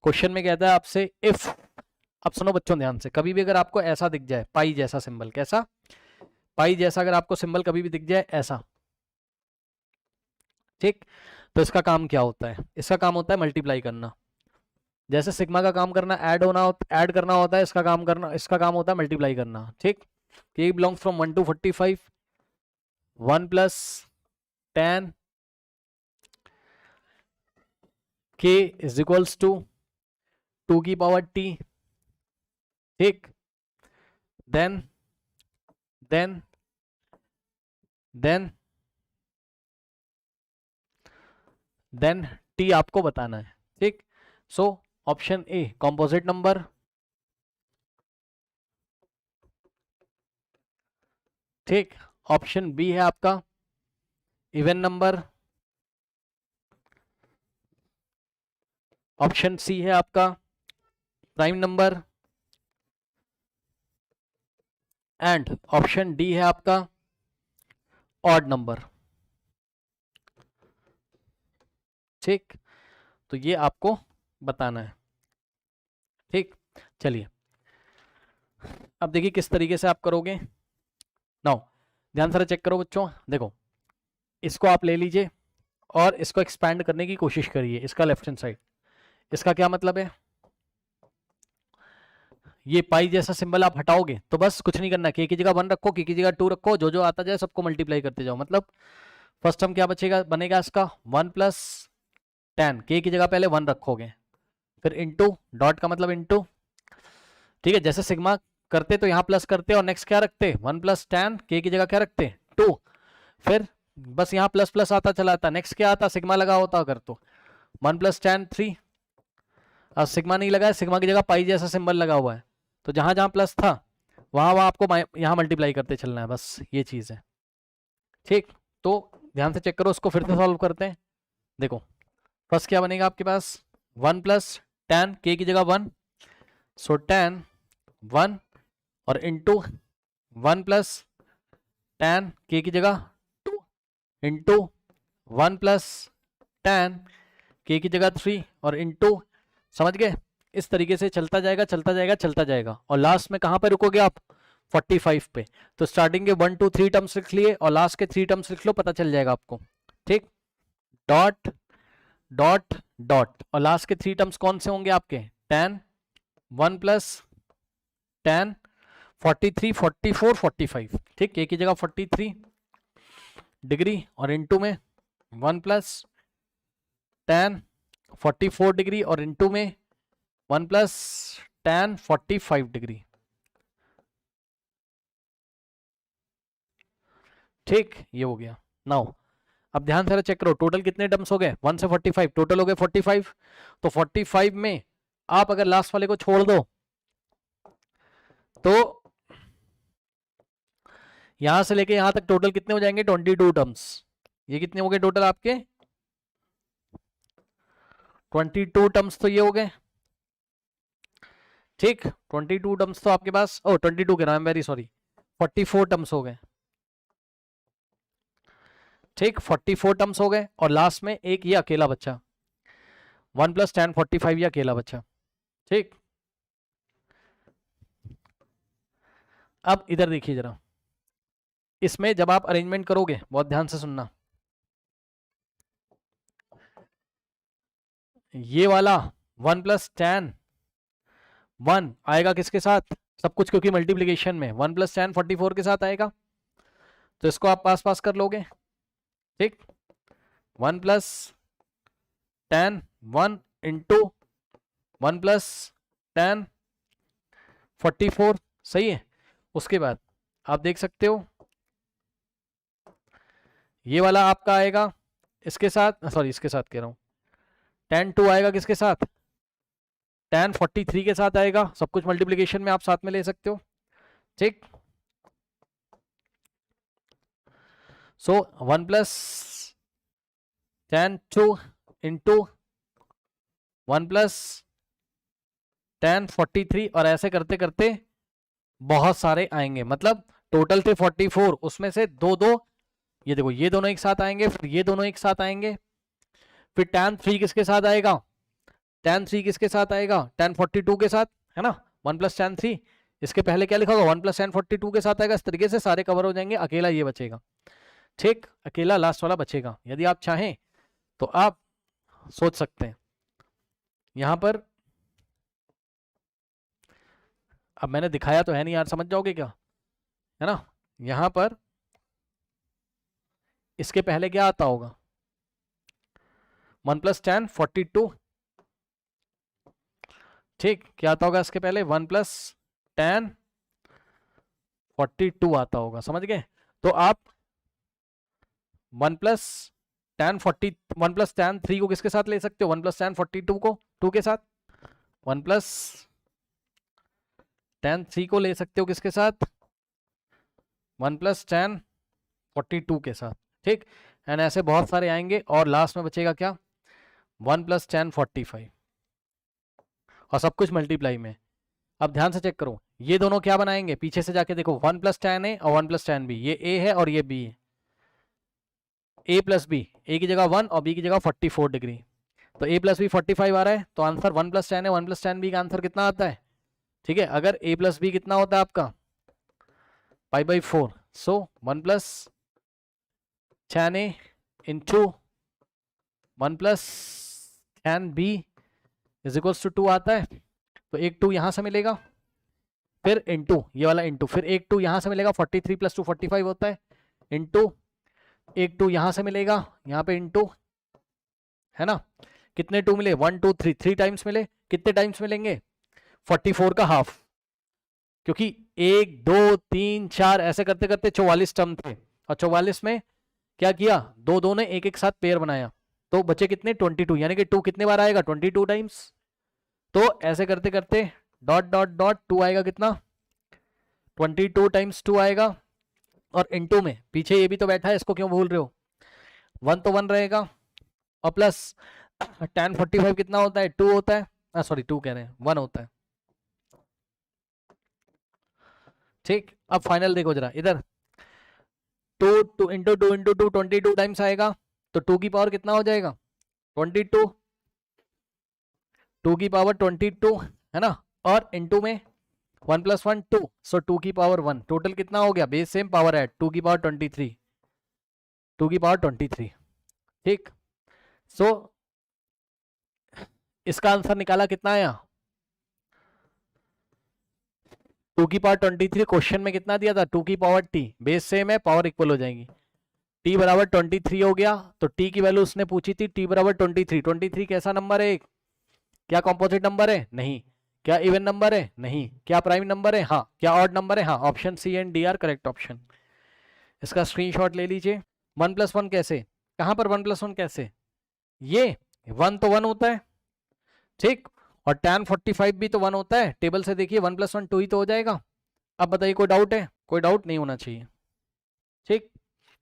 Question में कहता है आपसे इफ, अब सुनो बच्चों ध्यान से, कभी भी अगर आपको ऐसा दिख जाए पाई जैसा सिंबल, कैसा, पाई जैसा अगर आपको सिंबल कभी भी दिख जाए ऐसा, ठीक, तो इसका काम क्या होता है? इसका काम होता है मल्टीप्लाई करना। जैसे सिग्मा का काम करना ऐड करना होता है, इसका काम होता है मल्टीप्लाई करना, ठीक। के belongs from 1 to 45, 1 plus tan k is equals to 2 की पावर t, ठीक। Then then then then t आपको बताना है, ठीक। So option A composite number, ठीक। ऑप्शन बी है आपका इवन नंबर, ऑप्शन सी है आपका prime number, and option D है आपका ऑड नंबर, ठीक। तो ये आपको बताना है, ठीक। चलिए अब देखिए किस तरीके से आप करोगे। नाउ ध्यान से चेक करो बच्चों, देखो इसको आप ले लीजिए और इसको एक्सपैंड करने की कोशिश करिए, इसका लेफ्ट हैंड साइड। इसका क्या मतलब है, ये पाई जैसा सिंबल आप हटाओगे तो बस कुछ नहीं करना, के की जगह 1 रखो, के की जगह 2 रखो, जो जो आता जाए सबको मल्टीप्लाई करते जाओ। मतलब फर्स्ट टर्म क्या बचेगा, बनेगा इसका 1 प्लस tan, के की जगह पहले 1 रखोगे, फिर इंटू, डॉट का मतलब इंटू, ठीक है। जैसे सिग्मा करते तो यहाँ प्लस करते और नेक्स्ट क्या रखते, 1 प्लस tan, के की जगह क्या रखते 2, फिर बस यहाँ प्लस प्लस आता चला आता, नेक्स्ट क्या आता, सिग्मा लगा होता अगर तो 1 प्लस tan 3, अब सिग्मा नहीं लगा है, सिग्मा की जगह पाई जैसा सिंबल लगा हुआ है, तो जहां जहां प्लस था वहां वहां आपको यहाँ मल्टीप्लाई करते चलना है, बस ये चीज है, ठीक। तो ध्यान से चेक करो, उसको फिर से सॉल्व करते हैं। देखो फर्स्ट क्या बनेगा आपके पास, 1 प्लस tan, के की जगह 1, सो tan 1 और इंटू 1 प्लस tan, के की जगह 2 इंटू 1 प्लस tan, के की जगह 3 और इंटू, समझ गए। इस तरीके से चलता जाएगा चलता जाएगा चलता जाएगा, और लास्ट में कहां पे रुकोगे आप, 45 पे। तो स्टार्टिंग के 1 2 3 टर्म्स लिख लिए और लास्ट के 3 टर्म्स लिख लो, पता चल जाएगा आपको, ठीक। डॉट डॉट डॉट, और लास्ट के 3 टर्म्स कौन से होंगे आपके, tan 1 प्लस tan 43 44 45, ठीक। के की जगह 43 डिग्री और इंटू में 1 प्लस tan 44 डिग्री और इंटू में 1 प्लस tan 45 डिग्री, ठीक। ये हो गया। नाउ अब ध्यान से चेक करो, टोटल कितने टर्म्स हो गए, 1 से 45 टोटल हो गए 45। तो 45 में आप अगर लास्ट वाले को छोड़ दो तो यहां से लेके यहां तक टोटल कितने हो जाएंगे, 22 टर्म्स। ये कितने हो गए टोटल आपके, 22 टर्म्स तो ये हो गए, ठीक। 22 टर्म्स तो आपके पास, ओ 22 के नाम, वेरी सॉरी, 44 टर्म्स हो गए, ठीक। 44 टर्म्स हो गए और लास्ट में एक ये अकेला बच्चा 1 प्लस tan 45, ये अकेला बच्चा, ठीक। अब इधर देखिए जरा, इसमें जब आप अरेंजमेंट करोगे बहुत ध्यान से सुनना, ये वाला 1 प्लस tan 1 आएगा किसके साथ, सब कुछ क्योंकि मल्टीप्लीकेशन में 1 प्लस tan 44 के साथ आएगा, तो इसको आप पास पास कर लोगे, ठीक। 1 plus tan 1 into 1 plus tan 44, सही है। उसके बाद आप देख सकते हो ये वाला आपका आएगा इसके साथ, सॉरी इसके साथ कह रहा हूं, tan 2 आएगा किसके साथ, tan 43 के साथ आएगा, सब कुछ मल्टीप्लीकेशन में आप साथ में ले सकते हो, ठीक। सो 1 plus tan 2 into 1 plus tan 43, और ऐसे करते करते बहुत सारे आएंगे, मतलब टोटल थे 44, उसमें से दो दो, ये देखो ये दोनों एक साथ आएंगे, फिर ये दोनों एक साथ आएंगे, फिर tan 3 किसके साथ आएगा, tan 3 किसके साथ आएगा, tan 42 के साथ, है ना, 1 प्लस tan 3, इसके पहले क्या लिखा होगा 1 प्लस tan 42 के साथ आएगा। इस तरीके से सारे कवर हो जाएंगे, अकेला ये बचेगा, ठीक, अकेला लास्ट वाला बचेगा। यदि आप चाहें तो आप सोच सकते हैं यहां पर, अब मैंने दिखाया तो है नहीं यार, समझ जाओगे क्या, है ना, यहां पर इसके पहले क्या आता होगा 1 प्लस tan 42, ठीक, क्या आता होगा इसके पहले 1 प्लस tan 42 आता होगा, समझ गए। तो आप 1 प्लस tan 3 को किसके साथ ले सकते हो, 1 प्लस tan 42 को 2 के साथ, 1 प्लस tan 3 को ले सकते हो किसके साथ, 1 प्लस tan 42 के साथ, ठीक, एंड ऐसे बहुत सारे आएंगे और लास्ट में बचेगा क्या 1 प्लस tan 45, और सब कुछ मल्टीप्लाई में। अब ध्यान से चेक करो, ये दोनों क्या बनाएंगे, पीछे से जाके देखो 1 प्लस tan a और 1 प्लस tan b, ये a है और ये b है, a प्लस b, a की जगह 1 और b की जगह 44 डिग्री, तो a प्लस बी 45 आ रहा है, तो answer 1 plus tan a 1 plus tan b का आंसर कितना आता है, ठीक है। अगर a प्लस बी कितना होता है आपका π/4, सो 1 plus tan a into 1 plus tan b is equals to 2 आता है, तो एक 2 यहां से मिलेगा, फिर इंटू ये वाला इंटू, फिर एक 2 यहां से मिलेगा, 43 प्लस 2 45 होता है, इंटू एक 2 यहां से मिलेगा, यहाँ पे इंटू, है ना, कितने 2 मिले 1 2 3, 3 टाइम्स मिले, कितने टाइम्स मिलेंगे 44 का हाफ, क्योंकि 1 2 3 4 ऐसे करते करते 44 टर्म थे, और 44 में क्या किया, दो दो ने एक एक साथ पेयर बनाया, तो बचे कितने 22, यानी कि 2 कितने बार आएगा 22 टाइम्स, तो ऐसे करते करते डॉट डॉट डॉट 2 आएगा कितना 22 टाइम्स 2 आएगा, और इनटू में पीछे ये भी तो बैठा है, इसको क्यों भूल रहे हो, 1 तो 1 रहेगा, और प्लस tan 45 कितना होता है 2 होता है, सॉरी 2 कह रहे हैं 1 होता है, ठीक। अब फाइनल देखो जरा इधर, 2 इंटू 2 इंटू 2 22 टाइम्स आएगा, तो 2 की पावर कितना हो जाएगा 22, 2 की पावर 22, है ना, और इनटू में 1 प्लस 1 2, सो 2 की पावर 1, टोटल कितना हो गया, बेस सेम पावर है 2 की पावर 23, 2 की पावर 23, ठीक। सो इसका आंसर निकाला कितना आया 2 की पावर 23, क्वेश्चन में कितना दिया था 2 की पावर t, बेस सेम है पावर इक्वल हो जाएगी, t बराबर 23 हो गया, तो t की वैल्यू उसने पूछी थी t बराबर 23, 23 कैसा नंबर है, क्या कॉम्पोजिट नंबर है, नहीं, क्या इवन नंबर है, नहीं, क्या प्राइम नंबर है, हाँ, क्या ऑड नंबर है, हाँ, option C and D are correct option. इसका स्क्रीनशॉट ले लीजिए। 1 प्लस 1 कैसे, कहां पर 1 प्लस 1 कैसे, ये 1 तो 1 होता है, ठीक, और tan 45 भी तो 1 होता है, टेबल से देखिए 1 प्लस 1 2 ही तो हो जाएगा। अब बताइए कोई डाउट है, कोई डाउट नहीं होना चाहिए, ठीक।